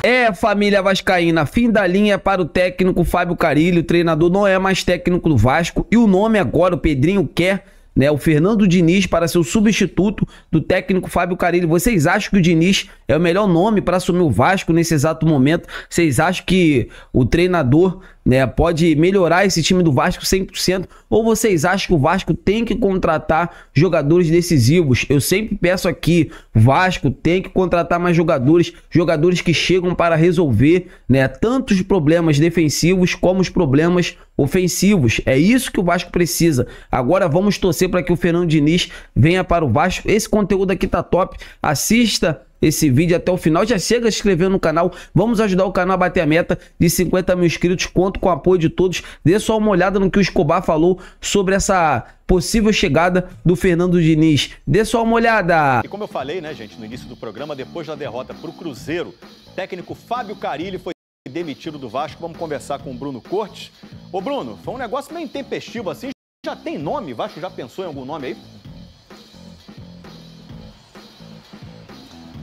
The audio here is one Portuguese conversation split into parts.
É, família vascaína, fim da linha para o técnico Fábio Carille. O treinador não é mais técnico do Vasco e o nome agora, o Pedrinho quer, né, o Fernando Diniz para ser o substituto do técnico Fábio Carille. Vocês acham que o Diniz é o melhor nome para assumir o Vasco nesse exato momento? Vocês acham que o treinador, né, pode melhorar esse time do Vasco 100%? Ou vocês acham que o Vasco tem que contratar jogadores decisivos? Eu sempre peço aqui, o Vasco tem que contratar mais jogadores, jogadores que chegam para resolver, né, tanto os problemas defensivos como os problemas ofensivos. É isso que o Vasco precisa. Agora vamos torcer para que o Fernando Diniz venha para o Vasco. Esse conteúdo aqui tá top. Assista esse vídeo até o final, já chega se inscrevendo no canal, vamos ajudar o canal a bater a meta de 50 mil inscritos, conto com o apoio de todos. Dê só uma olhada no que o Escobar falou sobre essa possível chegada do Fernando Diniz. Dê só uma olhada. E como eu falei, né, gente, no início do programa, depois da derrota para o Cruzeiro, o técnico Fábio Carille foi demitido do Vasco. Vamos conversar com o Bruno Cortes. Ô Bruno, foi um negócio meio intempestivo assim, já tem nome? O Vasco já pensou em algum nome aí?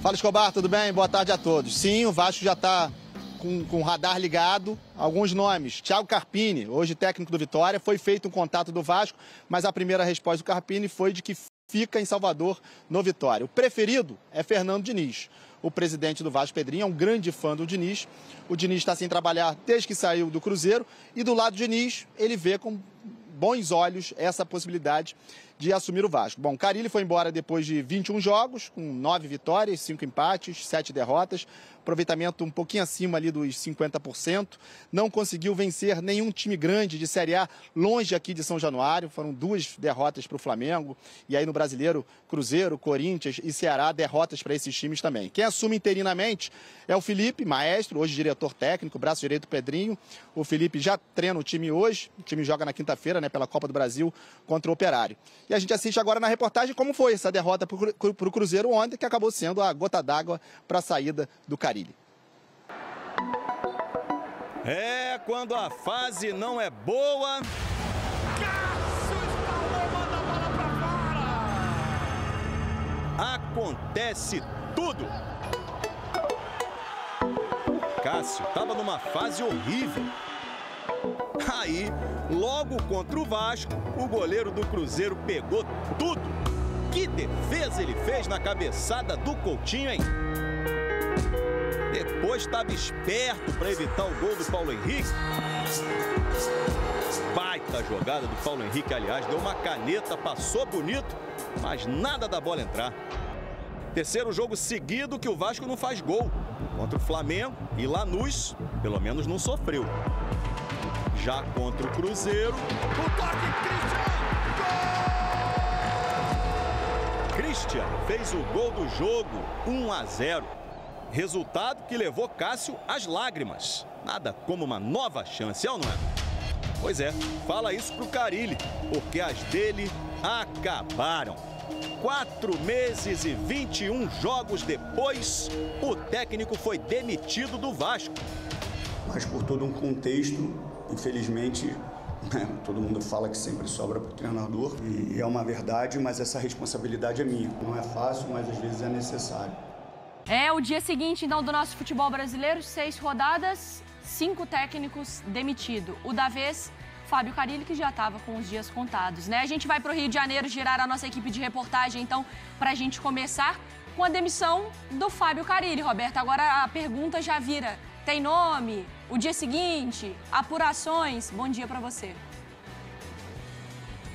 Fala, Escobar, tudo bem? Boa tarde a todos. Sim, o Vasco já está com o radar ligado. Alguns nomes. Thiago Carpini, hoje técnico do Vitória, foi feito um contato do Vasco, mas a primeira resposta do Carpini foi de que fica em Salvador, no Vitória. O preferido é Fernando Diniz. O presidente do Vasco, Pedrinho, é um grande fã do Diniz. O Diniz está sem trabalhar desde que saiu do Cruzeiro. E do lado do Diniz, ele vê com bons olhos essa possibilidade de assumir o Vasco. Bom, Carille foi embora depois de 21 jogos, com 9 vitórias, 5 empates, 7 derrotas, aproveitamento um pouquinho acima ali dos 50%, não conseguiu vencer nenhum time grande de Série A longe aqui de São Januário, foram 2 derrotas para o Flamengo, e aí no Brasileiro, Cruzeiro, Corinthians e Ceará, derrotas para esses times também. Quem assume interinamente é o Felipe, maestro, hoje diretor técnico, braço direito do Pedrinho. O Felipe já treina o time hoje, o time joga na quinta-feira, né, pela Copa do Brasil contra o Operário. E a gente assiste agora na reportagem como foi essa derrota para o Cruzeiro ontem, que acabou sendo a gota d'água para a saída do Carille. É, quando a fase não é boa... Cássio escalou, manda a bola pra fora! Acontece tudo! Cássio estava numa fase horrível. Aí, logo contra o Vasco, o goleiro do Cruzeiro pegou tudo. Que defesa ele fez na cabeçada do Coutinho, hein? Depois estava esperto para evitar o gol do Paulo Henrique. Baita jogada do Paulo Henrique, aliás, deu uma caneta, passou bonito, mas nada da bola entrar. Terceiro jogo seguido que o Vasco não faz gol. Contra o Flamengo e Lanús, pelo menos não sofreu. Já contra o Cruzeiro, o toque, Christian! Gol! Christian fez o gol do jogo, 1-0. Resultado que levou Cássio às lágrimas. Nada como uma nova chance, é ou não é? Pois é, fala isso pro Carille, porque as dele acabaram. 4 meses e 21 jogos depois, o técnico foi demitido do Vasco. Mas por todo um contexto, infelizmente, todo mundo fala que sempre sobra para o treinador. E é uma verdade, mas essa responsabilidade é minha. Não é fácil, mas às vezes é necessário. É o dia seguinte, então, do nosso futebol brasileiro. 6 rodadas, 5 técnicos demitidos. O da vez, Fábio Carille, que já estava com os dias contados, né? A gente vai para o Rio de Janeiro girar a nossa equipe de reportagem, então, para a gente começar com a demissão do Fábio Carille. Roberto, agora a pergunta já vira. Tem nome? O dia seguinte? Apurações? Bom dia para você.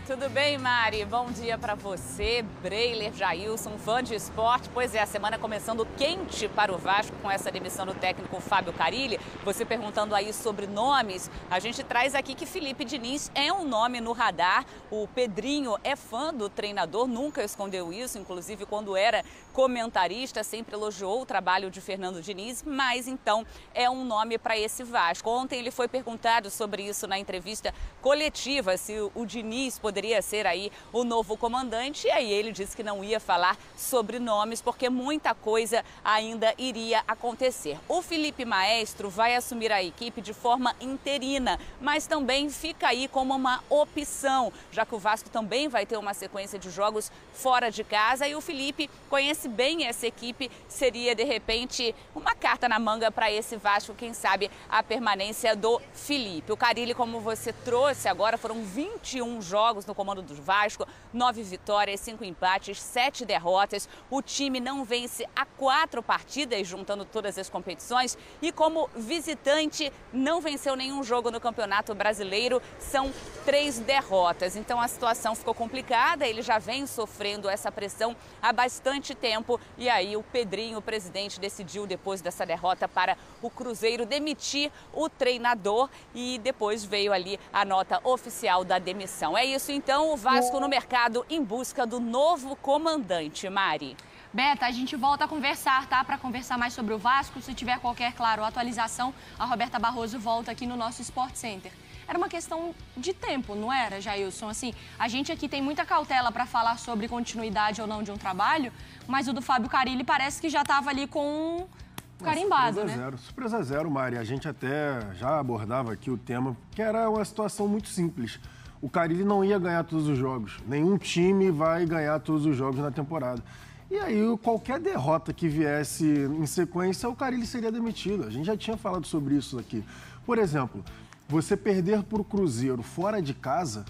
Tudo bem, Mari? Bom dia para você, Breiler, Jailson, fã de esporte. Pois é, a semana começando quente para o Vasco com essa demissão do técnico Fábio Carille. Você perguntando aí sobre nomes, a gente traz aqui que Felipe Diniz é um nome no radar. O Pedrinho é fã do treinador, nunca escondeu isso, inclusive quando era comentarista, sempre elogiou o trabalho de Fernando Diniz, mas então é um nome para esse Vasco. Ontem ele foi perguntado sobre isso na entrevista coletiva, se o Diniz poderia ser aí o novo comandante, e aí ele disse que não ia falar sobre nomes porque muita coisa ainda iria acontecer. O Felipe Maestro vai assumir a equipe de forma interina, mas também fica aí como uma opção, já que o Vasco também vai ter uma sequência de jogos fora de casa e o Felipe conhece conhece bem essa equipe, seria de repente uma carta na manga para esse Vasco, quem sabe a permanência do Felipe. O Carille, como você trouxe agora, foram 21 jogos no comando do Vasco, 9 vitórias, 5 empates, 7 derrotas. O time não vence há 4 partidas, juntando todas as competições, e como visitante não venceu nenhum jogo no Campeonato Brasileiro, são 3 derrotas. Então a situação ficou complicada, ele já vem sofrendo essa pressão há bastante tempo, e aí o Pedrinho, o presidente, decidiu depois dessa derrota para o Cruzeiro demitir o treinador, e depois veio ali a nota oficial da demissão. É isso então, o Vasco no mercado em busca do novo comandante. Mari. Beta, a gente volta a conversar, tá? Para conversar mais sobre o Vasco. Se tiver qualquer, claro, atualização, a Roberta Barroso volta aqui no nosso Sport Center. Era uma questão de tempo, não era, Jailson? Assim, a gente aqui tem muita cautela para falar sobre continuidade ou não de um trabalho, mas o do Fábio Carille parece que já estava ali com carimbado, né? Surpresa zero, Mari. A gente até já abordava aqui o tema, que era uma situação muito simples. O Carille não ia ganhar todos os jogos. Nenhum time vai ganhar todos os jogos na temporada. E aí, qualquer derrota que viesse em sequência, o Carille seria demitido. A gente já tinha falado sobre isso aqui. Por exemplo, você perder para o Cruzeiro fora de casa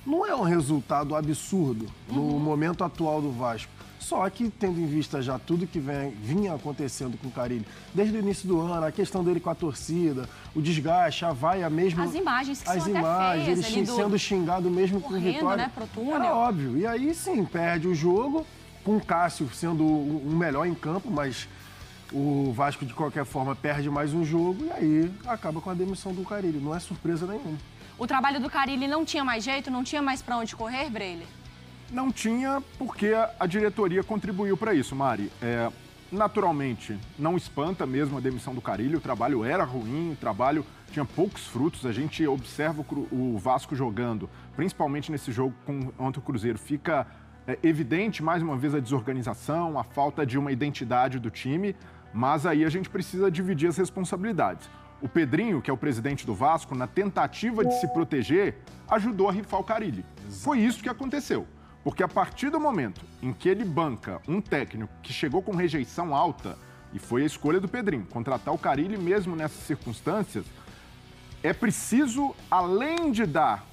não é um resultado absurdo no momento atual do Vasco. Só que, tendo em vista já tudo que vinha acontecendo com o Carille, desde o início do ano, a questão dele com a torcida, o desgaste, a vaia mesmo... As imagens que são até feias, ele sendo xingado mesmo com vitória. Né, pro túnel. Era óbvio. E aí, sim, perde o jogo, com o Cássio sendo o melhor em campo, mas o Vasco, de qualquer forma, perde mais um jogo e aí acaba com a demissão do Carille. Não é surpresa nenhuma. O trabalho do Carille não tinha mais jeito? Não tinha mais para onde correr, Breile? Não tinha, porque a diretoria contribuiu para isso, Mari. Naturalmente, não espanta mesmo a demissão do Carille. O trabalho era ruim, o trabalho tinha poucos frutos. A gente observa o Vasco jogando, principalmente nesse jogo contra o Cruzeiro. Fica evidente, mais uma vez, a desorganização, a falta de uma identidade do time, mas aí a gente precisa dividir as responsabilidades. O Pedrinho, que é o presidente do Vasco, na tentativa de se proteger, ajudou a rifar o Carille. Foi isso que aconteceu. Porque a partir do momento em que ele banca um técnico que chegou com rejeição alta, e foi a escolha do Pedrinho, contratar o Carille mesmo nessas circunstâncias, é preciso, além de dar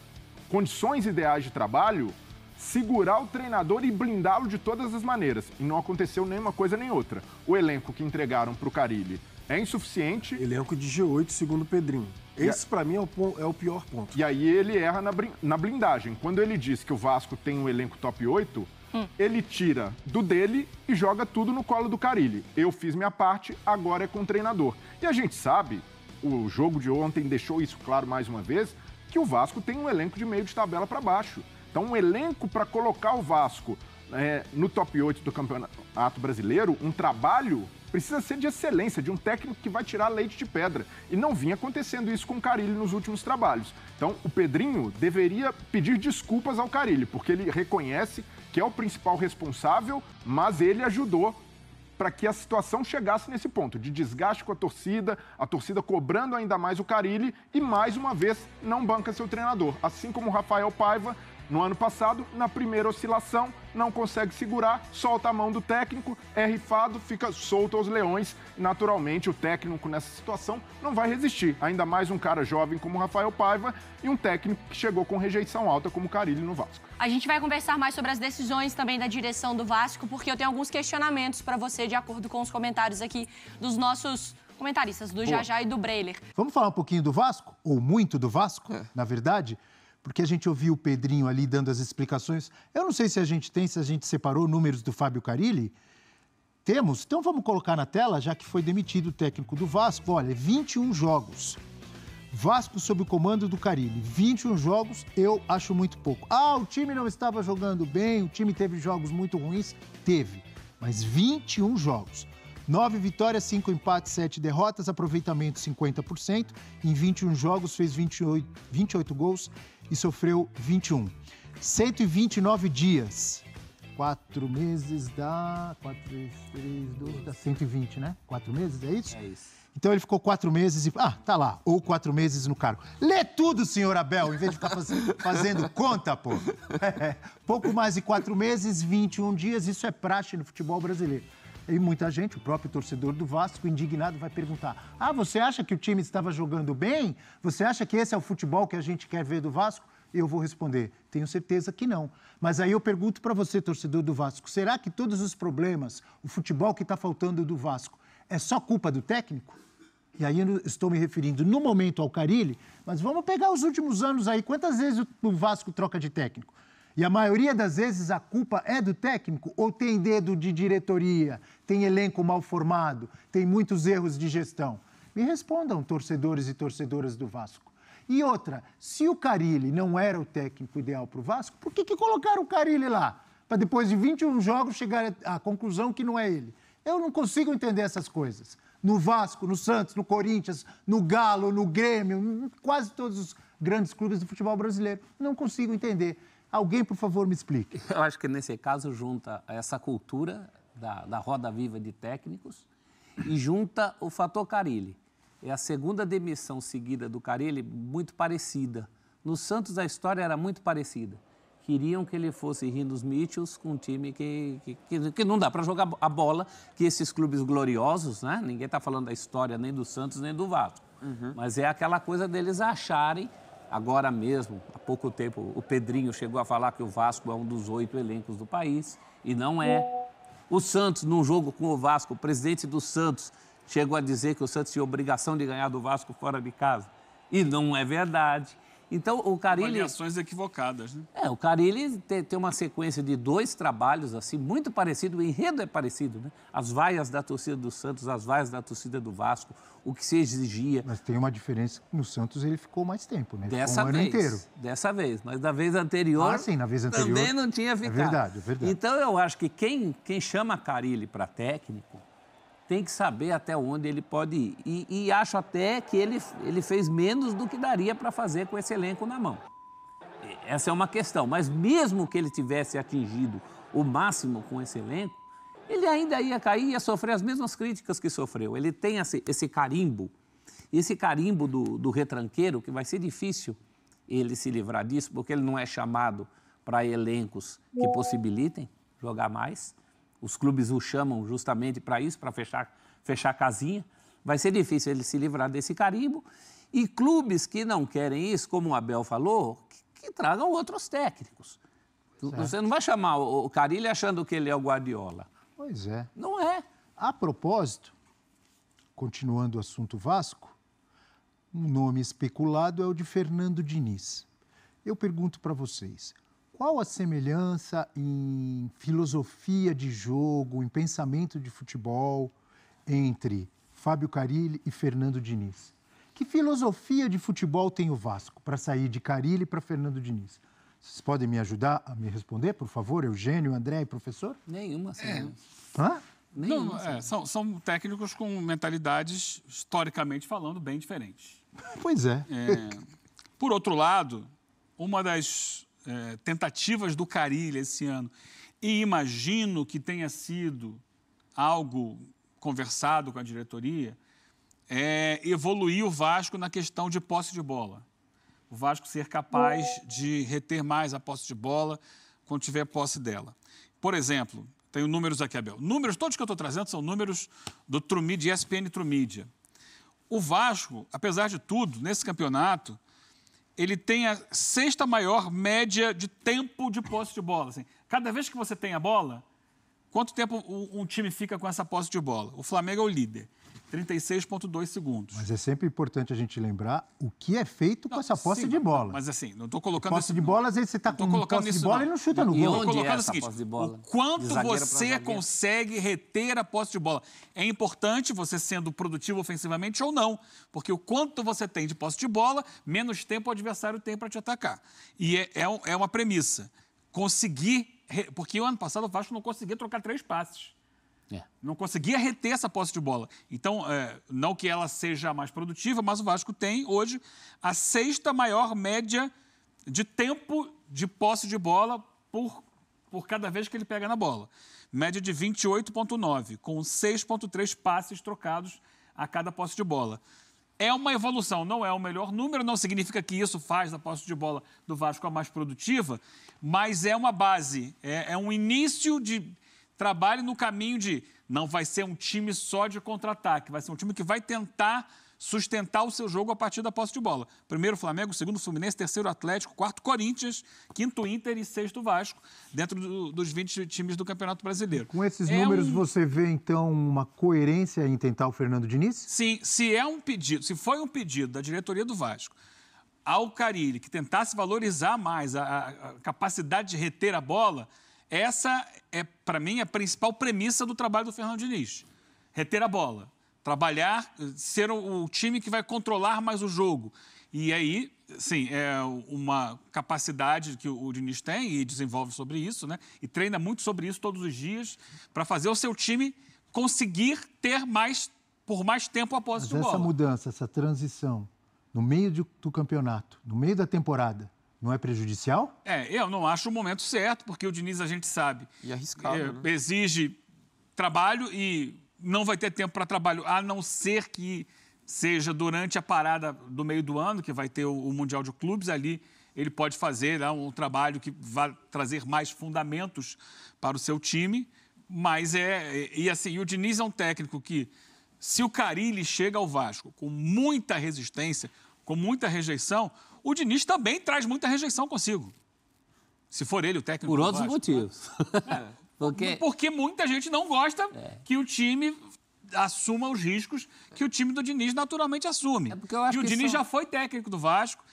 condições ideais de trabalho, segurar o treinador e blindá-lo de todas as maneiras. E não aconteceu nem uma coisa nem outra. O elenco que entregaram para o Carille é insuficiente. Elenco de G8, segundo o Pedrinho. Esse, para mim, é o pior ponto. E aí ele erra na blindagem. Quando ele diz que o Vasco tem um elenco top 8, ele tira do dele e joga tudo no colo do Carille. Eu fiz minha parte, agora é com o treinador. E a gente sabe, o jogo de ontem deixou isso claro mais uma vez, que o Vasco tem um elenco de meio de tabela para baixo. Então, um elenco para colocar o Vasco no top 8 do Campeonato Brasileiro, um trabalho precisa ser de excelência, de um técnico que vai tirar leite de pedra. E não vinha acontecendo isso com o Carille nos últimos trabalhos. Então, o Pedrinho deveria pedir desculpas ao Carille, porque ele reconhece que é o principal responsável, mas ele ajudou para que a situação chegasse nesse ponto de desgaste com a torcida cobrando ainda mais o Carille e, mais uma vez, não banca seu treinador. Assim como o Rafael Paiva, no ano passado, na primeira oscilação, não consegue segurar, solta a mão do técnico, é rifado, fica solto aos leões. E, naturalmente, o técnico nessa situação não vai resistir. Ainda mais um cara jovem como o Rafael Paiva e um técnico que chegou com rejeição alta como o Carille no Vasco. A gente vai conversar mais sobre as decisões também da direção do Vasco, porque eu tenho alguns questionamentos para você, de acordo com os comentários aqui dos nossos comentaristas, do Jajá e do Breiler. Vamos falar um pouquinho do Vasco? Ou muito do Vasco, na verdade? Porque a gente ouviu o Pedrinho ali dando as explicações. Eu não sei se a gente separou números do Fábio Carille. Temos? Então vamos colocar na tela, já que foi demitido o técnico do Vasco. Olha, 21 jogos. Vasco sob o comando do Carille. 21 jogos, eu acho muito pouco. O time não estava jogando bem, o time teve jogos muito ruins. Teve, mas 21 jogos. 9 vitórias, 5 empates, 7 derrotas, aproveitamento 50%. Em 21 jogos fez 28 gols e sofreu 21. 129 dias 4 meses dá... 4, 3, 2, dá 120, né? 4 meses, é isso? É isso. Então ele ficou 4 meses e... tá lá. Ou 4 meses no cargo. Lê tudo, senhor Abel, em vez de ficar fazendo conta, pô. Pouco mais de 4 meses, 21 dias, isso é praxe no futebol brasileiro. E muita gente, o próprio torcedor do Vasco, indignado, vai perguntar: você acha que o time estava jogando bem? Você acha que esse é o futebol que a gente quer ver do Vasco? Eu vou responder: tenho certeza que não. Mas aí eu pergunto para você, torcedor do Vasco, será que todos os problemas, o futebol que está faltando do Vasco, é só culpa do técnico? E aí eu estou me referindo no momento ao Carille, mas vamos pegar os últimos anos aí. Quantas vezes o Vasco troca de técnico? E a maioria das vezes a culpa é do técnico ou tem dedo de diretoria, tem elenco mal formado, tem muitos erros de gestão? Me respondam, torcedores e torcedoras do Vasco. E outra, se o Carille não era o técnico ideal para o Vasco, por que colocaram o Carille lá? Para depois de 21 jogos chegar à conclusão que não é ele. Eu não consigo entender essas coisas. No Vasco, no Santos, no Corinthians, no Galo, no Grêmio, em quase todos os grandes clubes do futebol brasileiro. Não consigo entender. Alguém, por favor, me explique. Eu acho que, nesse caso, junta essa cultura da roda viva de técnicos e junta o fator Carille. É a segunda demissão seguida do Carille muito parecida. No Santos, a história era muito parecida. Queriam que ele fosse Rinus Michels com um time que não dá para jogar a bola, que esses clubes gloriosos, né? Ninguém está falando da história nem do Santos nem do Vasco. Mas é aquela coisa deles acharem. Agora mesmo, há pouco tempo, o Pedrinho chegou a falar que o Vasco é um dos 8 elencos do país, e não é. O Santos, num jogo com o Vasco, o presidente do Santos chegou a dizer que o Santos tinha obrigação de ganhar do Vasco fora de casa, e não é verdade. Então, o Carille... Avaliações equivocadas, né? O Carille tem uma sequência de 2 trabalhos, assim, muito parecido, o enredo é parecido, né? As vaias da torcida do Santos, as vaias da torcida do Vasco, o que se exigia. Mas tem uma diferença, no Santos ele ficou mais tempo, né? Dessa vez, ano inteiro. Dessa vez, mas da vez anterior... sim, na vez anterior... Também não tinha ficado. É verdade. Então, eu acho que quem chama Carille para técnico tem que saber até onde ele pode ir. E acho até que ele fez menos do que daria para fazer com esse elenco na mão. Essa é uma questão. Mas mesmo que ele tivesse atingido o máximo com esse elenco, ele ainda ia cair e ia sofrer as mesmas críticas que sofreu. Ele tem esse carimbo do retranqueiro, que vai ser difícil ele se livrar disso, porque ele não é chamado para elencos que possibilitem jogar mais. Os clubes o chamam justamente para isso, para fechar a casinha. Vai ser difícil ele se livrar desse carimbo. E clubes que não querem isso, como o Abel falou, que tragam outros técnicos. Certo. Você não vai chamar o Carille achando que ele é o Guardiola. Pois é. Não é. A propósito, continuando o assunto Vasco, um nome especulado é o de Fernando Diniz. Eu pergunto para vocês, qual a semelhança em filosofia de jogo, em pensamento de futebol entre Fábio Carille e Fernando Diniz? Que filosofia de futebol tem o Vasco para sair de Carille para Fernando Diniz? Vocês podem me ajudar a me responder, por favor, Eugênio, André e professor? Nenhuma, sim. São técnicos com mentalidades, historicamente falando, bem diferentes. Pois é. Por outro lado, uma das tentativas do Carille esse ano, e imagino que tenha sido algo conversado com a diretoria, é evoluir o Vasco na questão de posse de bola. O Vasco ser capaz de reter mais a posse de bola quando tiver posse dela. Por exemplo, tenho números aqui, Abel. Números, todos que eu estou trazendo são números do Trumedia, ESPN Trumedia. O Vasco, apesar de tudo, nesse campeonato, ele tem a 6ª maior média de tempo de posse de bola. Assim, cada vez que você tem a bola, quanto tempo um time fica com essa posse de bola? O Flamengo é o líder, 36,2 segundos. Mas é sempre importante a gente lembrar o que é feito com essa posse de bola. Mas assim, não estou colocando... Posse de bola, às vezes você está com posse de bola e não chuta no gol. Estou colocando o seguinte, o quanto você consegue reter a posse de bola. É importante você sendo produtivo ofensivamente ou não, porque o quanto você tem de posse de bola, menos tempo o adversário tem para te atacar. E é uma premissa. Conseguir... Porque o ano passado o Vasco não conseguia trocar 3 passes. Não conseguia reter essa posse de bola. Então, não que ela seja mais produtiva, mas o Vasco tem hoje a 6ª maior média de tempo de posse de bola por por cada vez que ele pega na bola. Média de 28,9, com 6,3 passes trocados a cada posse de bola. É uma evolução, não é o melhor número, não significa que isso faz a posse de bola do Vasco a mais produtiva, mas é uma base, é um início de trabalho no caminho de não vai ser um time só de contra-ataque, vai ser um time que vai tentar sustentar o seu jogo a partir da posse de bola. Primeiro Flamengo, segundo Fluminense, terceiro Atlético, quarto Corinthians, quinto Inter e sexto Vasco, dentro dos 20 times do Campeonato Brasileiro. Com esses números, você vê, então, uma coerência em tentar o Fernando Diniz? Sim, se foi um pedido da diretoria do Vasco ao Carille que tentasse valorizar mais a capacidade de reter a bola, essa é, para mim, a principal premissa do trabalho do Fernando Diniz. Reter a bola. Trabalhar, ser o time que vai controlar mais o jogo. E aí, sim, é uma capacidade que o Diniz tem e desenvolve sobre isso, né? E treina muito sobre isso todos os dias para fazer o seu time conseguir ter por mais tempo a posse de bola. Essa mudança, essa transição, no meio do campeonato, no meio da temporada, não é prejudicial? Eu não acho o momento certo, porque o Diniz, a gente sabe, e arriscado, né? Exige trabalho e não vai ter tempo para trabalho, a não ser que seja durante a parada do meio do ano, que vai ter o Mundial de Clubes, ali ele pode fazer um trabalho que vai trazer mais fundamentos para o seu time, mas assim, o Diniz é um técnico que, se o Carille chega ao Vasco com muita resistência, com muita rejeição, o Diniz também traz muita rejeição consigo. Se for ele o técnico do Vasco. Por outros motivos. Porque muita gente não gosta que o time assuma os riscos que o time do Diniz naturalmente assume. E o Diniz já foi técnico do Vasco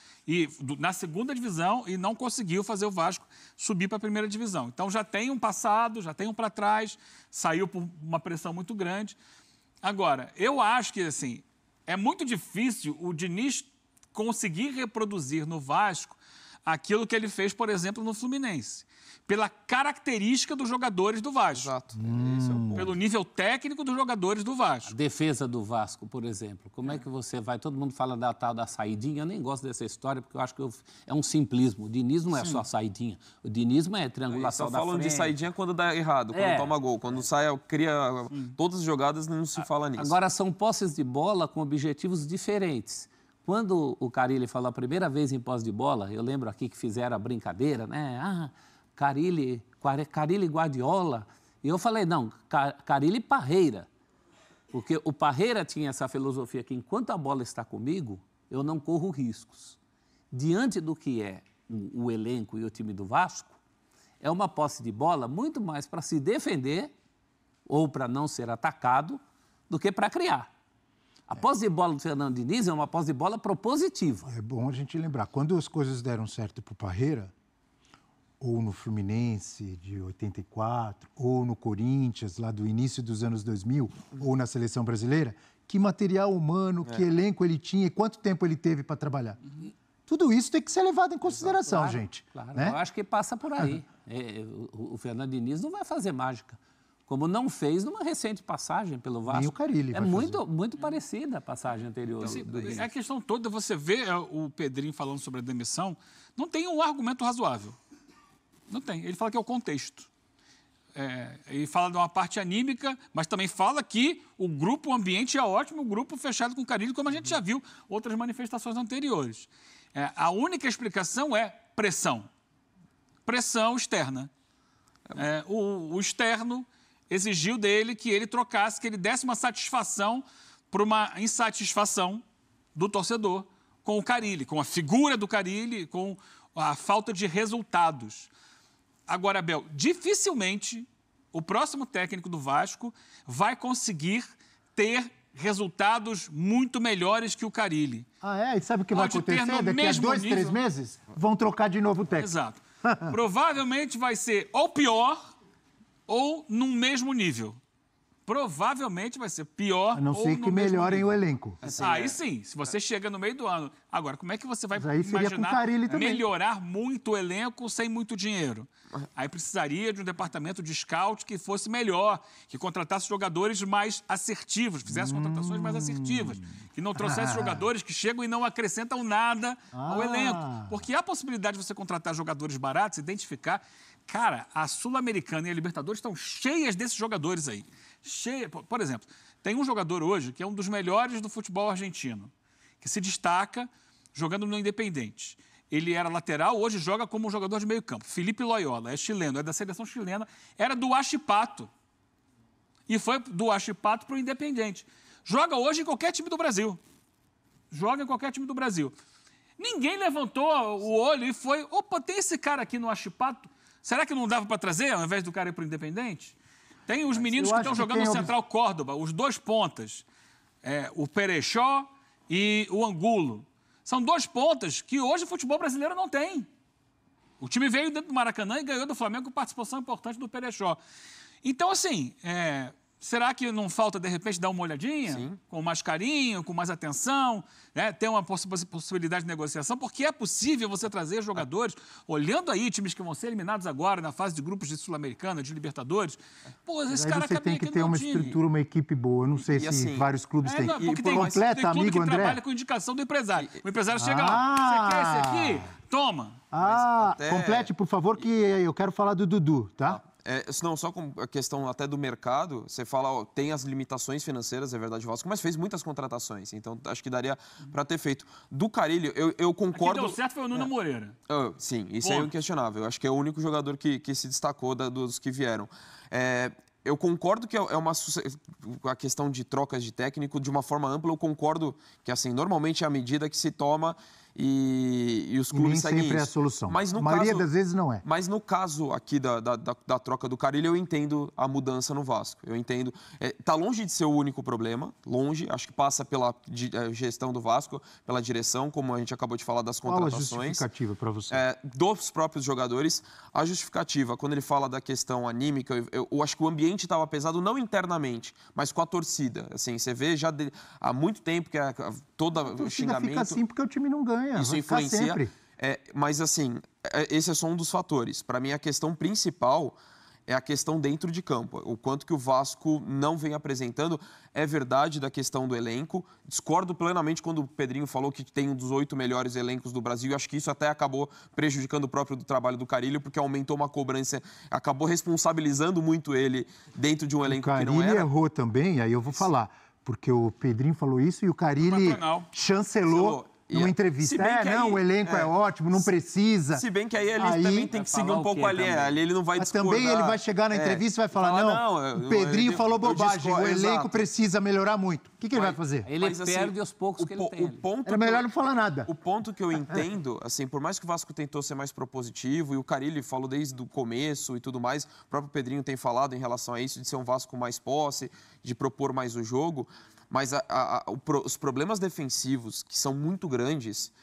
na segunda divisão e não conseguiu fazer o Vasco subir para a primeira divisão. Então já tem um passado, já tem um para trás, saiu por uma pressão muito grande. Agora, eu acho que assim, é muito difícil o Diniz conseguir reproduzir no Vasco aquilo que ele fez, por exemplo, no Fluminense. Pela característica dos jogadores do Vasco. Exato. Pelo nível técnico dos jogadores do Vasco. A defesa do Vasco, por exemplo. Como é que você vai... Todo mundo fala da tal da saidinha. Eu nem gosto dessa história, porque eu acho que é um simplismo. O Diniz não é só saidinha. O dinismo é triangulação da frente. Só falam de saidinha quando dá errado, quando toma gol. Quando cria todas as jogadas, não se fala nisso. Agora, são posses de bola com objetivos diferentes. Quando o Carille falou a primeira vez em posse de bola, eu lembro aqui que fizeram a brincadeira, né? Carille Guardiola. E eu falei, não, Carille Parreira. Porque o Parreira tinha essa filosofia que enquanto a bola está comigo, eu não corro riscos. Diante do que é o elenco e o time do Vasco, é uma posse de bola muito mais para se defender ou para não ser atacado do que para criar. A posse de bola do Fernando Diniz é uma posse de bola propositiva. É bom a gente lembrar, quando as coisas deram certo para o Parreira, ou no Fluminense de 84, ou no Corinthians, lá do início dos anos 2000, ou na Seleção Brasileira, que material humano, que elenco ele tinha e quanto tempo ele teve para trabalhar. Tudo isso tem que ser levado em consideração, gente. Claro, né? Eu acho que passa por aí. O Fernando Diniz não vai fazer mágica, como não fez numa recente passagem pelo Vasco. Nem o Carille vai muito parecida a passagem anterior. A questão toda, você vê o Pedrinho falando sobre a demissão, não tem um argumento razoável. Não tem. Ele fala que é o contexto. Ele fala de uma parte anímica, mas também fala que o grupo, o ambiente é ótimo, o grupo fechado com o Carille, como a gente já viu outras manifestações anteriores. A única explicação é pressão. Pressão externa. O externo exigiu dele que ele trocasse, que ele desse uma satisfação para uma insatisfação do torcedor com o Carille, com a figura do Carille, com a falta de resultados. Agora, Abel, dificilmente o próximo técnico do Vasco vai conseguir ter resultados muito melhores que o Carille. E sabe o que vai acontecer? Daqui a 2, 3 meses, vão trocar de novo o técnico. Exato. Provavelmente vai ser ou pior ou no mesmo nível. provavelmente vai ser pior. A não ser que melhorem o elenco. Assim, aí sim, se você chega no meio do ano. Agora, como é que você vai imaginar melhorar muito o elenco sem muito dinheiro? Aí precisaria de um departamento de scout que fosse melhor, que contratasse jogadores mais assertivos, fizesse contratações mais assertivas, que não trouxesse jogadores que chegam e não acrescentam nada ao elenco. Porque há a possibilidade de você contratar jogadores baratos, identificar. Cara, a Sul-Americana e a Libertadores estão cheias desses jogadores aí. Por exemplo, tem um jogador hoje que é um dos melhores do futebol argentino, que se destaca jogando no Independente. Ele era lateral, hoje joga como um jogador de meio campo. Felipe Loyola, é chileno, é da seleção chilena, era do Huachipato. E foi do Huachipato para o Independente. Joga hoje em qualquer time do Brasil. Ninguém levantou o olho e foi, opa, tem esse cara aqui no Huachipato, será que não dava para trazer ao invés do cara ir para o Independente? Tem os meninos que estão jogando no Central Córdoba, os dois pontas, o Perechó e o Angulo. São 2 pontas que hoje o futebol brasileiro não tem. O time veio dentro do Maracanã e ganhou do Flamengo com participação importante do Perechó. Então, assim, será que não falta, de repente, dar uma olhadinha? Sim. Com mais carinho, com mais atenção, né? Ter uma possibilidade de negociação? Porque é possível você trazer jogadores, olhando aí times que vão ser eliminados agora na fase de grupos de Sul-Americana, de Libertadores. Pô, esse cara você tem que ter uma estrutura, uma equipe boa. Eu não sei se assim, vários clubes têm. Porque tem clube que trabalha com indicação do empresário. O empresário chega lá, você quer esse aqui? Toma. Complete, por favor, que eu quero falar do Dudu, tá? Não, só com a questão até do mercado, você fala, tem as limitações financeiras, é verdade, Vasco, mas fez muitas contratações, então acho que daria para ter feito. Do Carille, eu concordo... Quem deu certo foi o Nuno Moreira. Sim, isso é inquestionável. Eu acho que é o único jogador que se destacou dos que vieram. Eu concordo que a questão de trocas de técnico, de uma forma ampla, eu concordo que, assim, normalmente é a medida que se toma e os clubes seguem sempre isso. É a solução. Mas a maioria das vezes não é. Mas no caso aqui da troca do Carille, eu entendo a mudança no Vasco. Eu entendo. Tá longe de ser o único problema, longe. Acho que passa pela gestão do Vasco, pela direção, como a gente acabou de falar das contratações. Qual a justificativa para você? Dos próprios jogadores. A justificativa, quando ele fala da questão anímica, eu acho que o ambiente estava pesado não internamente, mas com a torcida. Assim, você vê já há muito tempo que toda o xingamento... Fica assim porque o time não ganha. Isso influencia. Mas, assim, esse é só um dos fatores. Para mim, a questão principal é a questão dentro de campo. O quanto que o Vasco não vem apresentando. É verdade da questão do elenco. Discordo plenamente quando o Pedrinho falou que tem um dos 8 melhores elencos do Brasil. Acho que isso até acabou prejudicando o próprio trabalho do Carille, porque aumentou uma cobrança, acabou responsabilizando muito ele dentro de um elenco que não era. O Carille errou também, aí eu vou falar. Porque o Pedrinho falou isso e o Carille chancelou numa entrevista. O elenco é ótimo, não precisa. Se bem que aí ele também tem que seguir um pouco ali. Ali ele não vai discordar. Também ele vai chegar na entrevista e vai falar, o Pedrinho falou bobagem, o elenco precisa melhorar muito. O que ele vai fazer? Ele perde aos poucos que ele tem. Era melhor não falar nada. O ponto que eu entendo, assim, por mais que o Vasco tentou ser mais propositivo, e o Carille falou desde o começo e tudo mais, o próprio Pedrinho tem falado em relação a isso, de ser um Vasco mais posse, de propor mais o jogo, mas os problemas defensivos, que são muito grandes,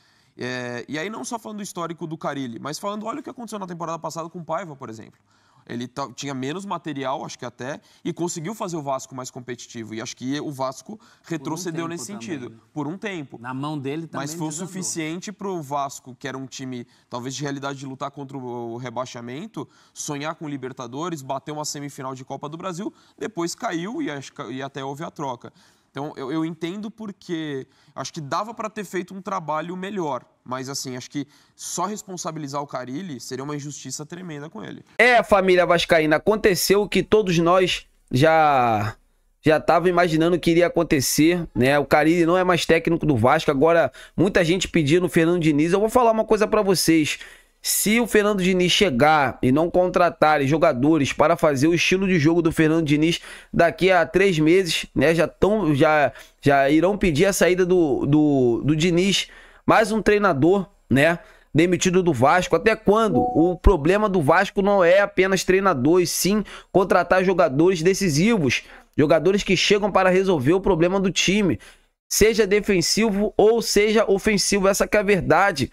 e aí não só falando do histórico do Carille, mas falando, olha o que aconteceu na temporada passada com o Paiva, por exemplo. Ele tinha menos material, acho que até, e conseguiu fazer o Vasco mais competitivo. E acho que o Vasco retrocedeu nesse sentido, por um tempo. Na mão dele também. Mas foi o suficiente para o Vasco, que era um time, talvez de realidade, de lutar contra o rebaixamento, sonhar com o Libertadores, bater uma semifinal de Copa do Brasil, depois caiu e até houve a troca. Então, eu entendo porque acho que dava para ter feito um trabalho melhor. Mas, assim, acho que só responsabilizar o Carille seria uma injustiça tremenda com ele. Família vascaína, aconteceu o que todos nós já estava imaginando que iria acontecer, né? O Carille não é mais técnico do Vasco. Agora, muita gente pedindo o Fernando Diniz. Eu vou falar uma coisa para vocês. Se o Fernando Diniz chegar e não contratar jogadores para fazer o estilo de jogo do Fernando Diniz, daqui a 3 meses, né, já irão pedir a saída do Diniz, mais um treinador, né, demitido do Vasco. Até quando? O problema do Vasco não é apenas treinador, e sim contratar jogadores decisivos, jogadores que chegam para resolver o problema do time, seja defensivo ou seja ofensivo. Essa que é a verdade.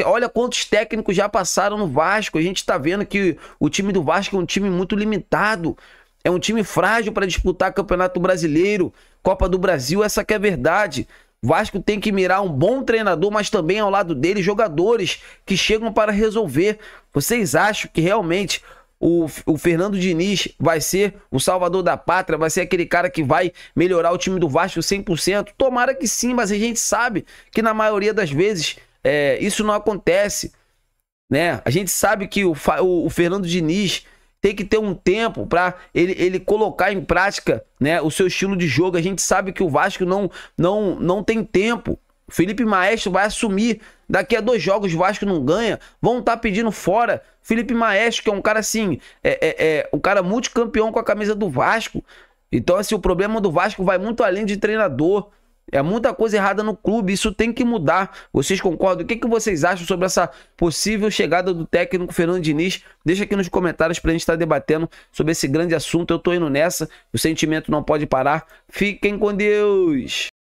Olha quantos técnicos já passaram no Vasco. A gente tá vendo que o time do Vasco é um time muito limitado. É um time frágil para disputar Campeonato Brasileiro, Copa do Brasil, essa que é a verdade. O Vasco tem que mirar um bom treinador, mas também ao lado dele jogadores que chegam para resolver. Vocês acham que realmente o Fernando Diniz vai ser o salvador da pátria, vai ser aquele cara que vai melhorar o time do Vasco 100%? Tomara que sim, mas a gente sabe que na maioria das vezes isso não acontece, né? A gente sabe que o Fernando Diniz tem que ter um tempo para ele colocar em prática, né, o seu estilo de jogo. A gente sabe que o Vasco não tem tempo. O Felipe Maestro vai assumir. Daqui a 2 jogos o Vasco não ganha. Vão estar pedindo fora. Felipe Maestro, que é um cara assim, um cara multicampeão com a camisa do Vasco. Então, assim, o problema do Vasco vai muito além de treinador. É muita coisa errada no clube, isso tem que mudar. Vocês concordam? O que vocês acham sobre essa possível chegada do técnico Fernando Diniz? Deixa aqui nos comentários pra gente estar debatendo sobre esse grande assunto. Eu tô indo nessa, o sentimento não pode parar. Fiquem com Deus!